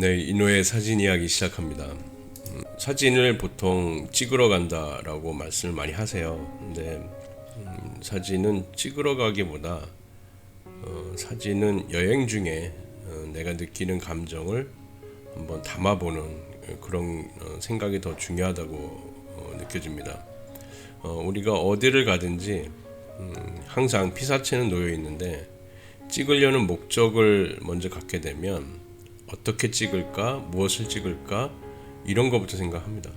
네, 이노의 사진 이야기 시작합니다. 사진을 보통 찍으러 간다라고 말씀을 많이 하세요. 근데 사진은 찍으러 가기보다 사진은 여행 중에 내가 느끼는 감정을 한번 담아보는 그런 생각이 더 중요하다고 느껴집니다. 우리가 어디를 가든지 항상 피사체는 놓여 있는데 찍으려는 목적을 먼저 갖게 되면 어떻게 찍을까, 무엇을 찍을까 이런 것부터 생각합니다.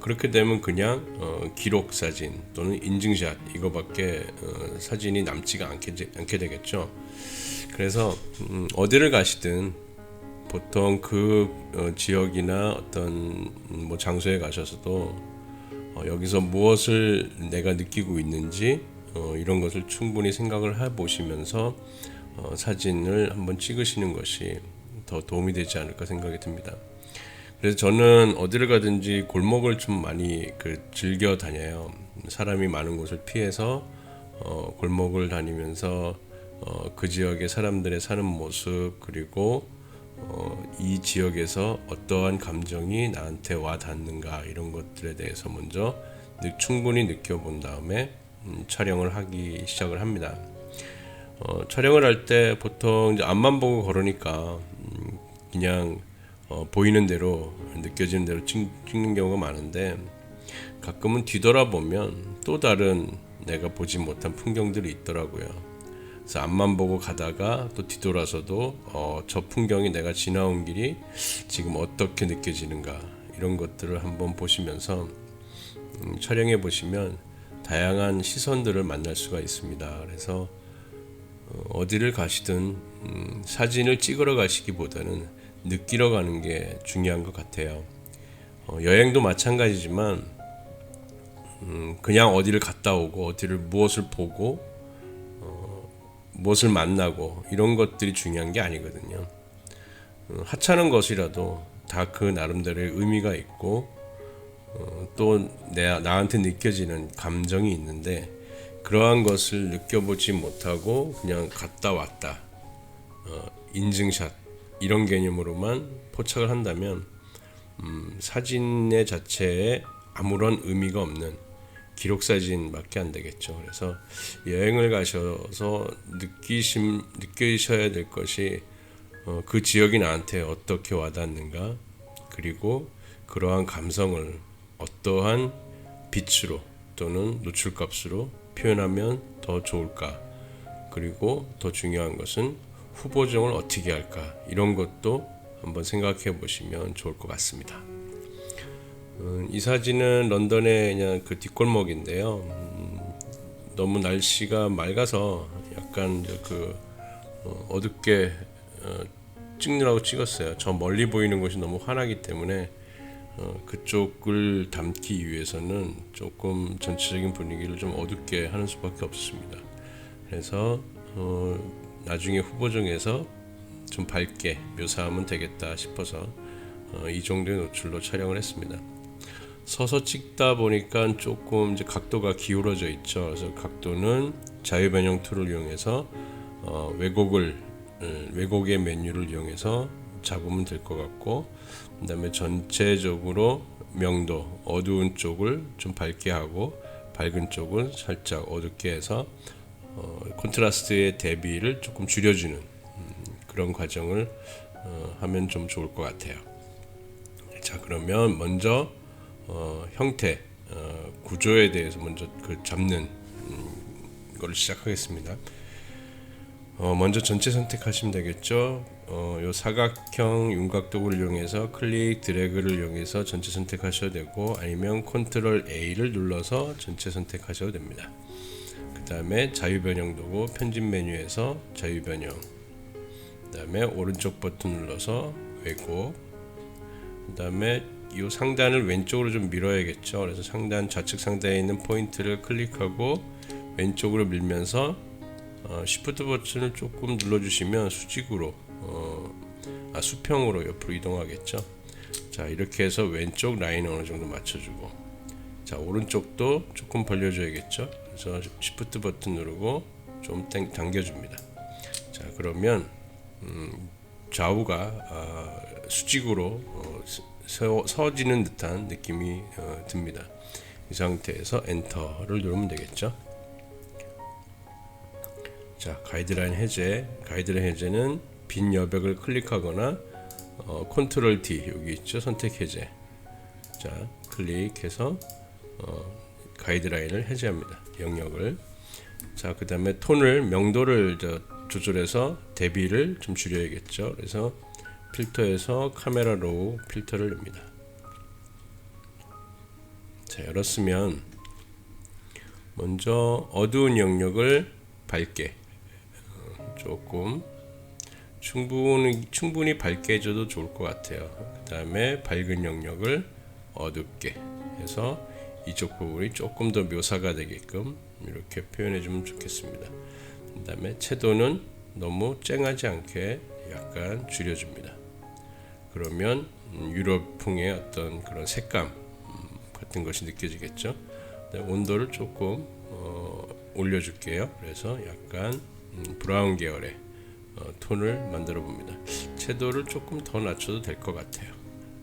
그렇게 되면 그냥 기록 사진 또는 인증샷 이거밖에 사진이 남지가 않게 되겠죠. 그래서 어디를 가시든 보통 그 지역이나 어떤 장소에 가셔서도 여기서 무엇을 내가 느끼고 있는지 이런 것을 충분히 생각을 해보시면서 사진을 한번 찍으시는 것이 더 도움이 되지 않을까 생각이 듭니다. 그래서 저는 어디를 가든지 골목을 좀 많이 즐겨 다녀요. 사람이 많은 곳을 피해서 골목을 다니면서 그 지역의 사람들의 사는 모습 그리고 이 지역에서 어떠한 감정이 나한테 와 닿는가 이런 것들에 대해서 먼저 충분히 느껴본 다음에 촬영을 하기 시작을 합니다. 촬영을 할 때 보통 이제 앞만 보고 걸으니까 그냥 보이는 대로 느껴지는 대로 찍는 경우가 많은데 가끔은 뒤돌아보면 또 다른 내가 보지 못한 풍경들이 있더라고요. 그래서 앞만 보고 가다가 또 뒤돌아서도 저 풍경이 내가 지나온 길이 지금 어떻게 느껴지는가 이런 것들을 한번 보시면서 촬영해 보시면 다양한 시선들을 만날 수가 있습니다. 그래서 어디를 가시든 사진을 찍으러 가시기보다는 느끼러 가는 게 중요한 것 같아요. 여행도 마찬가지지만 그냥 어디를 갔다 오고 어디를 무엇을 보고 무엇을 만나고 이런 것들이 중요한 게 아니거든요. 하찮은 것이라도 다 그 나름대로의 의미가 있고 또 나한테 느껴지는 감정이 있는데 그러한 것을 느껴보지 못하고 그냥 갔다 왔다 인증샷 이런 개념으로만 포착을 한다면 사진의 자체에 아무런 의미가 없는 기록사진밖에 안 되겠죠. 그래서 여행을 가셔서 느끼셔야 될 것이 그 지역이 나한테 어떻게 와닿는가 그리고 그러한 감성을 어떠한 빛으로 또는 노출값으로 표현하면 더 좋을까 그리고 더 중요한 것은 후보정을 어떻게 할까 이런 것도 한번 생각해 보시면 좋을 것 같습니다. 이 사진은 런던의 그냥 그 뒷골목인데요. 너무 날씨가 맑아서 약간 어둡게 찍느라고 찍었어요. 저 멀리 보이는 곳이 너무 환하기 때문에 그쪽을 담기 위해서는 조금 전체적인 분위기를 좀 어둡게 하는 수밖에 없습니다. 그래서 나중에 후보정에서 좀 밝게 묘사하면 되겠다 싶어서 이 정도의 노출로 촬영을 했습니다. 서서 찍다 보니까 조금 이제 각도가 기울어져 있죠. 그래서 각도는 자유변형 툴을 이용해서 왜곡의 메뉴를 이용해서 잡으면 될 것 같고, 그 다음에 전체적으로 명도 어두운 쪽을 좀 밝게 하고 밝은 쪽은 살짝 어둡게 해서 콘트라스트의 대비를 조금 줄여주는 그런 과정을 하면 좀 좋을 것 같아요. 자, 그러면 먼저 형태, 구조에 대해서 먼저 잡는 걸 시작하겠습니다. 먼저 전체 선택하시면 되겠죠. 요 사각형 윤곽도구를 이용해서 클릭 드래그를 이용해서 전체 선택하셔도 되고 아니면 컨트롤 A를 눌러서 전체 선택하셔도 됩니다. 그 다음에 자유변형 도구 편집 메뉴에서 자유변형, 그 다음에 오른쪽 버튼 눌러서 왜곡, 그 다음에 이 상단을 왼쪽으로 좀 밀어야겠죠. 그래서 상단 좌측 상단에 있는 포인트를 클릭하고 왼쪽으로 밀면서 Shift 버튼을 조금 눌러주시면 수직으로 수평으로 옆으로 이동하겠죠. 자, 이렇게 해서 왼쪽 라인 어느 정도 맞춰주고, 자, 오른쪽도 조금 벌려줘야겠죠. 그래서 Shift 버튼 누르고 좀 당겨줍니다. 자, 그러면 좌우가 수직으로 서지는 듯한 느낌이 듭니다. 이 상태에서 엔터를 누르면 되겠죠. 자, 가이드라인 해제. 가이드라인 해제는 빈 여백을 클릭하거나 컨트롤 D 여기 있죠. 선택 해제. 자, 클릭해서 가이드라인을 해제합니다. 영역을. 자, 그 다음에 톤을 명도를 조절해서 대비를 좀 줄여야겠죠. 그래서 필터에서 카메라 로우 필터를 냅니다. 자, 열었으면 먼저 어두운 영역을 밝게 조금 충분히 밝게 해줘도 좋을 것 같아요. 그 다음에 밝은 영역을 어둡게 해서 이쪽 부분이 조금 더 묘사가 되게끔 이렇게 표현해 주면 좋겠습니다. 그 다음에 채도는 너무 쨍하지 않게 약간 줄여줍니다. 그러면 유럽풍의 어떤 그런 색감 같은 것이 느껴지겠죠. 온도를 조금 올려줄게요. 그래서 약간 브라운 계열의 톤을 만들어 봅니다. 채도를 조금 더 낮춰도 될 것 같아요.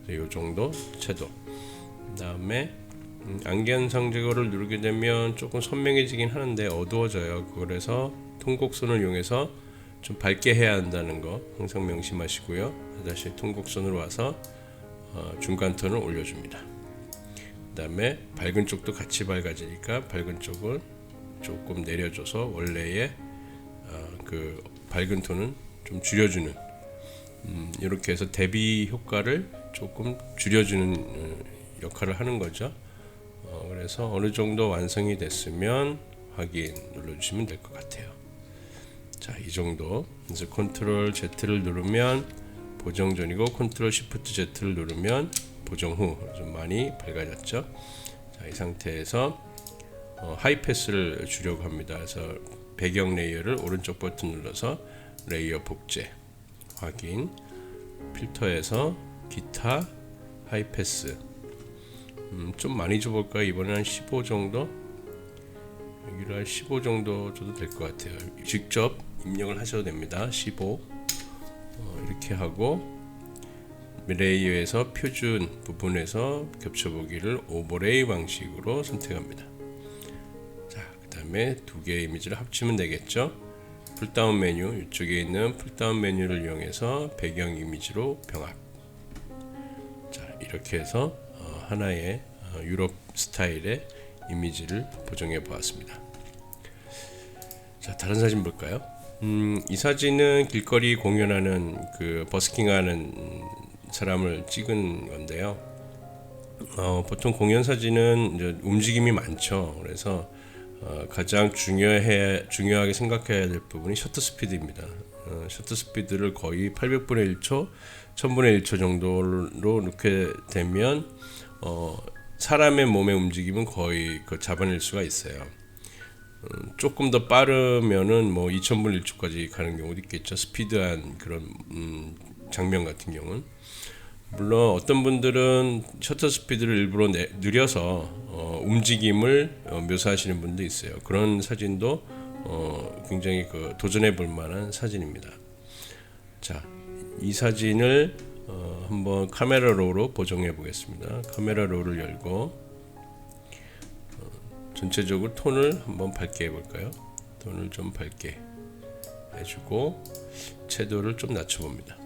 이 정도 채도. 그 다음에 안개현상 제거를 누르게 되면 조금 선명해지긴 하는데 어두워져요. 그래서 통곡선을 이용해서 좀 밝게 해야 한다는 거 항상 명심하시고요. 다시 통곡선으로 와서 중간 톤을 올려줍니다. 그 다음에 밝은 쪽도 같이 밝아지니까 밝은 쪽은 조금 내려줘서 원래의 그 밝은 톤은 좀 줄여주는 이렇게 해서 대비 효과를 조금 줄여주는 역할을 하는 거죠. 그래서 어느 정도 완성이 됐으면 확인 눌러주시면 될 것 같아요. 자, 이 정도. 그래서 컨트롤 Z를 누르면 보정 전이고 컨트롤 Shift Z를 누르면 보정 후 좀 많이 밝아졌죠. 자, 이 상태에서 하이패스를 주려고 합니다. 그래서 배경 레이어를 오른쪽 버튼 눌러서 레이어 복제 확인, 필터에서 기타 하이패스 좀 많이 줘볼까요? 이번엔 한 15 정도? 여기를 한 15 정도 줘도 될 것 같아요. 직접 입력을 하셔도 됩니다. 15 이렇게 하고 레이어에서 표준 부분에서 겹쳐보기를 오버레이 방식으로 선택합니다. 자, 그 다음에 두 개의 이미지를 합치면 되겠죠. 풀다운 메뉴, 이쪽에 있는 풀다운 메뉴를 이용해서 배경 이미지로 병합. 자, 이렇게 해서 하나의 유럽 스타일의 이미지를 보정해 보았습니다. 자, 다른 사진 볼까요? 이 사진은 길거리 공연하는 그 버스킹하는 사람을 찍은 건데요. 보통 공연 사진은 이제 움직임이 많죠. 그래서 가장 중요하게 생각해야 될 부분이 셔터 스피드입니다. 셔터 스피드를 거의 800분의 1초, 1000분의 1초 정도로 놓게 되면 사람의 몸의 움직임은 거의 잡아낼 수가 있어요. 조금 더 빠르면은 뭐 2000분의 1초까지 가는 경우도 있겠죠. 스피드한 그런 장면 같은 경우는. 물론 어떤 분들은 셔터 스피드를 일부러 느려서 움직임을 묘사하시는 분도 있어요. 그런 사진도 굉장히 도전해 볼 만한 사진입니다. 자, 이 사진을 한번 카메라 로우로 보정해 보겠습니다. 카메라 로우를 열고 전체적으로 톤을 한번 밝게 해볼까요? 톤을 좀 밝게 해주고 채도를 좀 낮춰봅니다.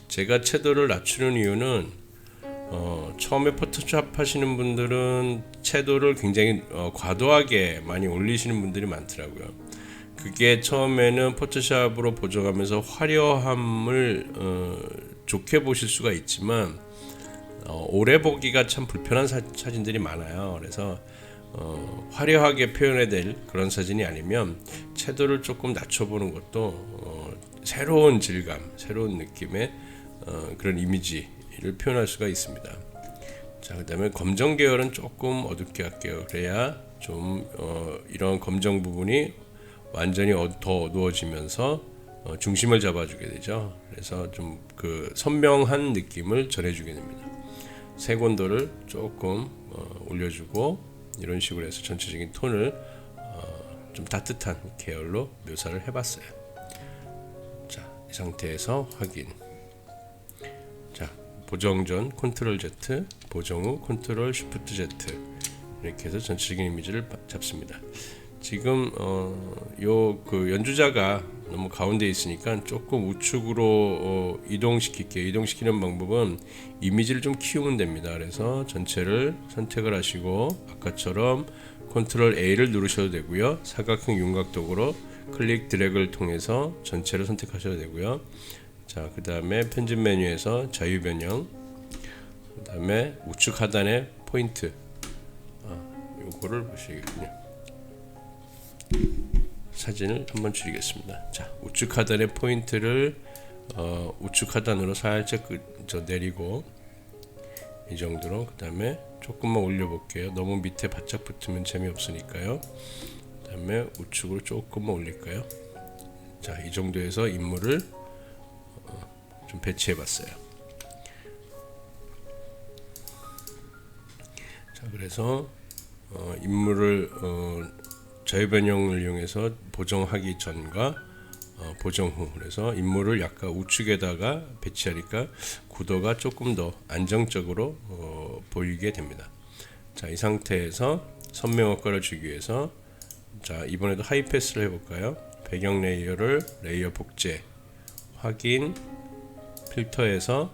제가 채도를 낮추는 이유는 처음에 포토샵 하시는 분들은 채도를 굉장히 과도하게 많이 올리시는 분들이 많더라고요. 그게 처음에는 포토샵으로 보정하면서 화려함을 좋게 보실 수가 있지만 오래 보기가 참 불편한 사진들이 많아요. 그래서 화려하게 표현해야 될 그런 사진이 아니면 채도를 조금 낮춰보는 것도 새로운 질감, 새로운 느낌의 그런 이미지를 표현할 수가 있습니다. 자, 그 다음에 검정 계열은 조금 어둡게 할게요. 그래야 좀 이런 검정 부분이 완전히 더 어두워지면서 중심을 잡아주게 되죠. 그래서 좀 그 선명한 느낌을 전해주게 됩니다. 색온도를 조금 올려주고 이런 식으로 해서 전체적인 톤을 좀 따뜻한 계열로 묘사를 해봤어요. 자, 상태에서 확인. 자, 보정 전 컨트롤 Z, 보정 후 컨트롤 쉬프트 Z 이렇게 해서 전체적인 이미지를 잡습니다. 지금 요 그 연주자가 너무 가운데 있으니까 조금 우측으로 이동시킬게요. 이동시키는 방법은 이미지를 좀 키우면 됩니다. 그래서 전체를 선택을 하시고 아까처럼 컨트롤 A를 누르셔도 되고요. 사각형 윤곽도구로 클릭 드래그를 통해서 전체를 선택하셔도 되고요. 자, 그 다음에 편집 메뉴에서 자유 변형, 그 다음에 우측 하단에 포인트, 요거를 보시겠군요. 사진을 한번 줄이겠습니다. 자, 우측 하단의 포인트를 우측 하단으로 살짝 내리고 이 정도로, 그 다음에 조금만 올려 볼게요. 너무 밑에 바짝 붙으면 재미없으니까요. 그 다음에 우측으로 조금만 올릴까요? 자, 이 정도에서 인물을 좀 배치해 봤어요. 자, 그래서 인물을 자유 변형을 이용해서 보정하기 전과 보정 후, 그래서 인물을 약간 우측에다가 배치하니까 구도가 조금 더 안정적으로 보이게 됩니다. 자, 이 상태에서 선명 효과를 주기 위해서, 자, 이번에도 하이 패스를 해볼까요? 배경 레이어를 레이어 복제, 확인, 필터에서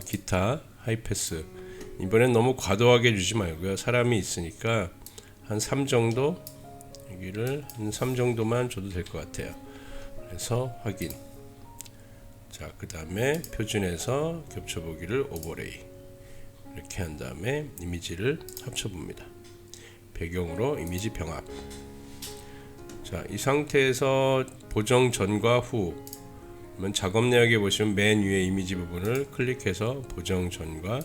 기타 하이 패스. 이번엔 너무 과도하게 주지 말고요. 사람이 있으니까 한 3 정도, 여기를 한 3 정도만 줘도 될 것 같아요. 그래서 확인. 자, 그 다음에 표준에서 겹쳐보기를 오버레이 이렇게 한 다음에 이미지를 합쳐봅니다. 배경으로 이미지 병합. 자, 이 상태에서 보정 전과 후, 작업 내역에 보시면 맨 위에 이미지 부분을 클릭해서 보정 전과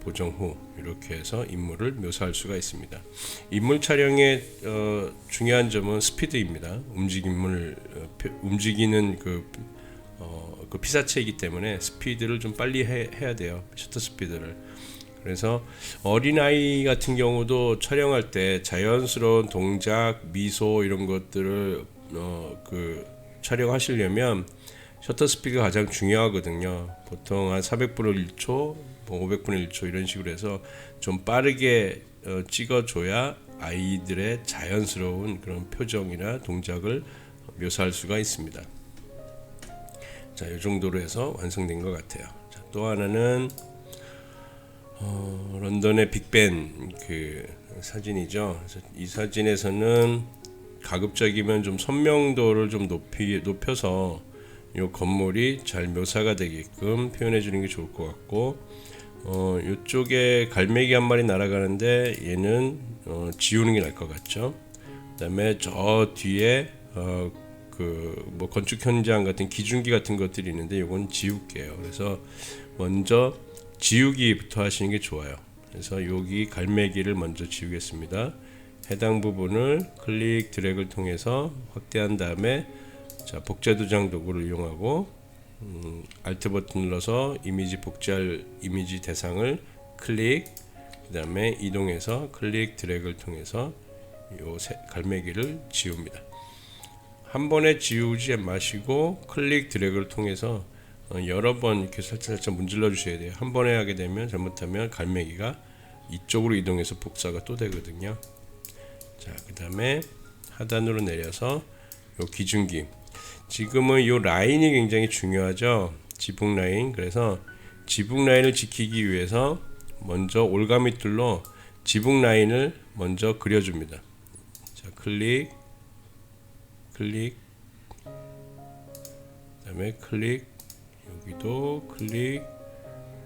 보정 후 이렇게 해서 인물을 묘사할 수가 있습니다. 인물 촬영의 중요한 점은 스피드입니다. 움직이는 그 피사체이기 때문에 스피드를 좀 빨리 해야 돼요. 셔터 스피드를. 그래서 어린아이 같은 경우도 촬영할 때 자연스러운 동작, 미소 이런 것들을 촬영하시려면 셔터 스피드가 가장 중요하거든요. 보통 한 400분의 1초, 500분의 1초 이런 식으로 해서 좀 빠르게 찍어줘야 아이들의 자연스러운 그런 표정이나 동작을 묘사할 수가 있습니다. 자, 이 정도로 해서 완성된 것 같아요. 자, 또 하나는 런던의 빅벤 그 사진이죠. 이 사진에서는 가급적이면 좀 선명도를 좀 높여서 이 건물이 잘 묘사가 되게끔 표현해 주는 게 좋을 것 같고, 이쪽에 갈매기 한 마리 날아가는데 얘는 지우는 게 나을 것 같죠. 그다음에 저 뒤에 뭐 건축 현장 같은 기중기 같은 것들이 있는데 이건 지울게요. 그래서 먼저 지우기부터 하시는 게 좋아요. 그래서 여기 갈매기를 먼저 지우겠습니다. 해당 부분을 클릭 드래그를 통해서 확대한 다음에, 자, 복제 도장 도구를 이용하고 Alt 버튼 눌러서 이미지 복제할 이미지 대상을 클릭, 그 다음에 이동해서 클릭 드래그를 통해서 요 갈매기를 지웁니다. 한 번에 지우지 마시고 클릭 드래그를 통해서 여러 번 이렇게 살짝 문질러 주셔야 돼요. 한 번에 하게 되면 잘못하면 갈매기가 이쪽으로 이동해서 복사가 또 되거든요. 자, 그 다음에 하단으로 내려서 요 기준기, 지금은 요 라인이 굉장히 중요하죠. 지붕 라인. 그래서 지붕 라인을 지키기 위해서 먼저 올가미 툴로 지붕 라인을 먼저 그려줍니다. 자, 클릭, 클릭, 그 다음에 클릭, 여기도 클릭,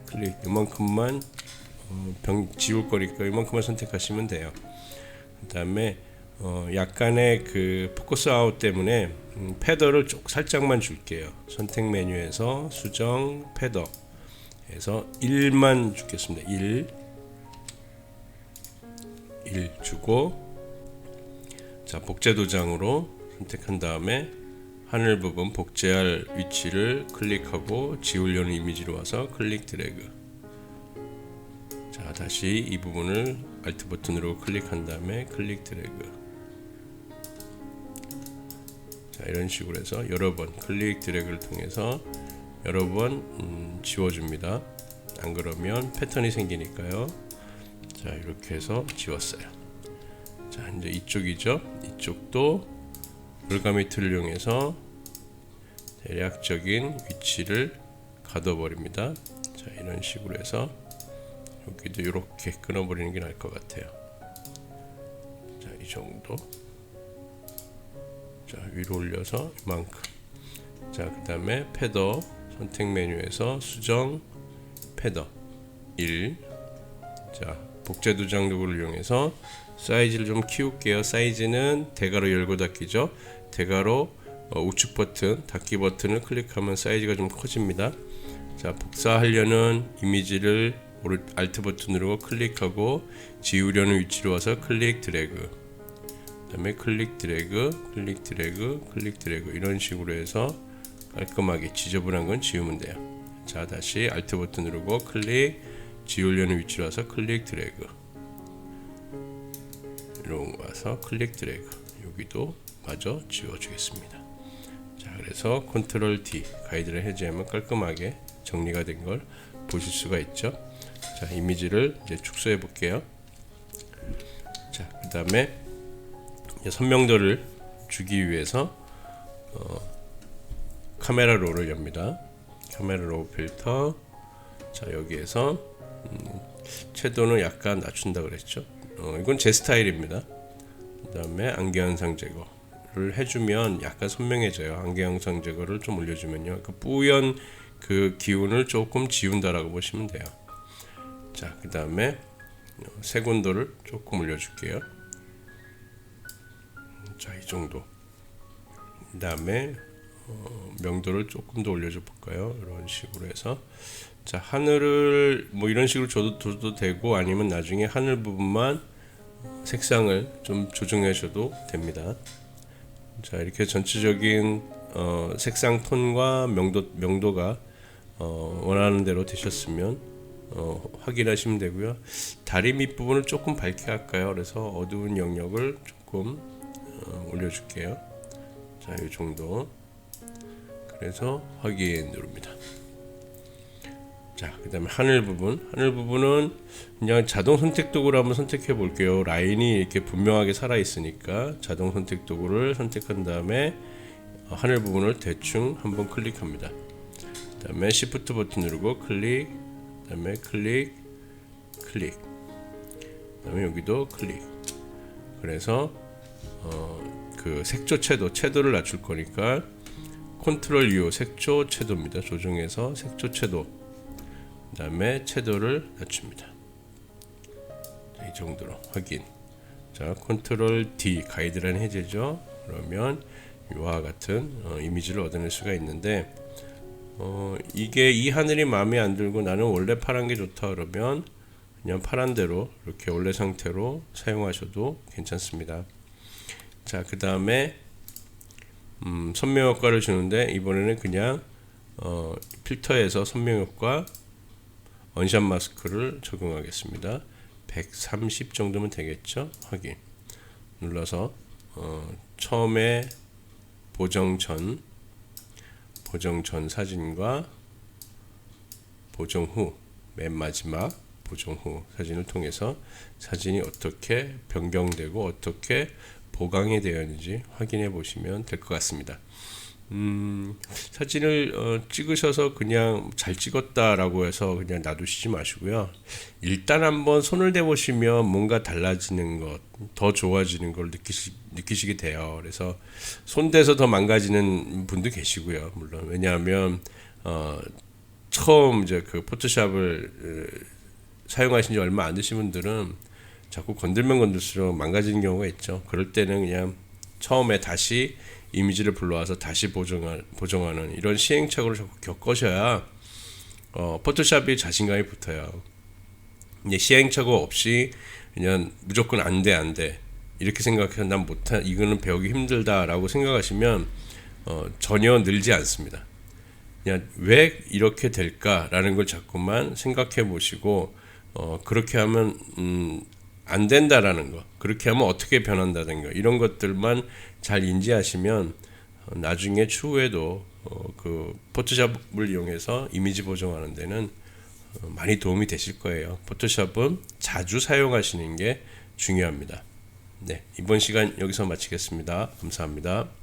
클릭. 이만큼만 지울 거니까 이만큼만 선택하시면 돼요. 그 다음에 약간의 그 포커스 아웃 때문에 패더를 살짝만 줄게요. 선택 메뉴에서 수정 패더 해서 1만 주겠습니다. 1 주고, 자, 복제 도장으로 선택한 다음에 하늘 부분 복제할 위치를 클릭하고 지우려는 이미지로 와서 클릭 드래그. 자, 다시 이 부분을 Alt 버튼으로 클릭한 다음에 클릭 드래그. 자, 이런 식으로 해서 여러 번 클릭 드래그를 통해서 여러 번 지워줍니다. 안 그러면 패턴이 생기니까요. 자, 이렇게 해서 지웠어요. 자, 이제 이쪽이죠. 이쪽도 올가미 툴을 이용해서 대략적인 위치를 가둬버립니다. 자, 이런 식으로 해서 여기도 이렇게 끊어버리는 게 나을 것 같아요. 자, 이 정도. 자, 위로 올려서 이만큼. 자, 그 다음에 패더 선택 메뉴에서 수정 패더 1. 자, 복제 도장 도구를 이용해서 사이즈를 좀 키울게요. 사이즈는 대괄호 열고 닫기죠. 대괄호 우측 버튼 닫기 버튼을 클릭하면 사이즈가 좀 커집니다. 자, 복사하려는 이미지를 Alt 버튼 누르고 클릭하고 지우려는 위치로 와서 클릭 드래그, 그 다음에 클릭 드래그, 클릭 드래그, 클릭 드래그, 이런 식으로 해서 깔끔하게 지저분한 건 지우면 돼요. 자, 다시 Alt 버튼 누르고 클릭, 지우려는 위치로 와서 클릭 드래그, 이런 거 와서 클릭 드래그, 여기도 마저 지워주겠습니다. 자, 그래서 컨트롤 D 가이드를 해제하면 깔끔하게 정리가 된 걸 보실 수가 있죠. 자, 이미지를 이제 축소해 볼게요. 자, 그 다음에 선명도를 주기 위해서 카메라 롤을 엽니다. 카메라 롤 필터. 자, 여기에서 채도는 약간 낮춘다 그랬죠. 이건 제 스타일입니다. 그 다음에 안개현상 제거를 해주면 약간 선명해져요. 안개현상 제거를 좀 올려주면요, 그 뿌연 그 기운을 조금 지운다라고 보시면 돼요. 자, 그 다음에 색온도를 조금 올려줄게요. 자, 이 정도. 그 다음에 명도를 조금 더 올려줘 볼까요? 이런 식으로 해서. 자, 하늘을 뭐 이런 식으로 줘도 되고, 아니면 나중에 하늘 부분만 색상을 좀 조정해 줘도 됩니다. 자, 이렇게 전체적인 색상 톤과 명도가 원하는 대로 되셨으면 확인하시면 되고요. 다리 밑부분을 조금 밝게 할까요? 그래서 어두운 영역을 조금 올려줄게요. 자, 이 정도. 그래서 확인 누릅니다. 자, 그 다음에 하늘 부분은 그냥 자동 선택 도구를 한번 선택해 볼게요. 라인이 이렇게 분명하게 살아 있으니까 자동 선택 도구를 선택한 다음에 하늘 부분을 대충 한번 클릭합니다. 그 다음에 Shift 버튼 누르고 클릭, 그 다음에 클릭, 그 다음에 여기도 클릭. 그래서 그 색조 채도를 낮출 거니까 컨트롤 U 색조 채도입니다. 조정해서 색조 채도, 그 다음에 채도를 낮춥니다. 자, 이 정도로 확인. 자, 컨트롤 D 가이드라인 해제죠. 그러면 이와 같은 이미지를 얻어낼 수가 있는데, 이게 이 하늘이 마음에 안 들고 나는 원래 파란 게 좋다 그러면 그냥 파란 대로 이렇게 원래 상태로 사용하셔도 괜찮습니다. 자, 그 다음에 선명 효과를 주는데, 이번에는 그냥 필터에서 선명 효과 원샷 마스크를 적용하겠습니다. 130 정도면 되겠죠. 확인 눌러서 처음에 보정 전 사진과 보정 후, 맨 마지막 보정 후 사진을 통해서 사진이 어떻게 변경되고 어떻게 보강이 되어 있는지 확인해 보시면 될 것 같습니다. 사진을 찍으셔서 그냥 잘 찍었다라고 해서 그냥 놔두시지 마시고요. 일단 한번 손을 대보시면 뭔가 달라지는 것, 더 좋아지는 걸 느끼시게 돼요. 그래서 손대서 더 망가지는 분도 계시고요. 물론 왜냐하면 처음 이제 그 포토샵을 사용하신 지 얼마 안 되신 분들은 자꾸 건들면 건들수록 망가지는 경우가 있죠. 그럴 때는 그냥 처음에 다시 이미지를 불러와서 다시 보정하는 이런 시행착오를 자꾸 겪으셔야 포토샵이 자신감이 붙어요. 이제 시행착오 없이 그냥 무조건 안 돼 이렇게 생각해서 난 못한, 이거는 배우기 힘들다라고 생각하시면 전혀 늘지 않습니다. 그냥 왜 이렇게 될까라는 걸 자꾸만 생각해 보시고 그렇게 하면 안 된다라는 거, 그렇게 하면 어떻게 변한다는 거, 이런 것들만 잘 인지하시면 나중에 추후에도 그 포토샵을 이용해서 이미지 보정하는 데는 많이 도움이 되실 거예요. 포토샵은 자주 사용하시는 게 중요합니다. 네, 이번 시간 여기서 마치겠습니다. 감사합니다.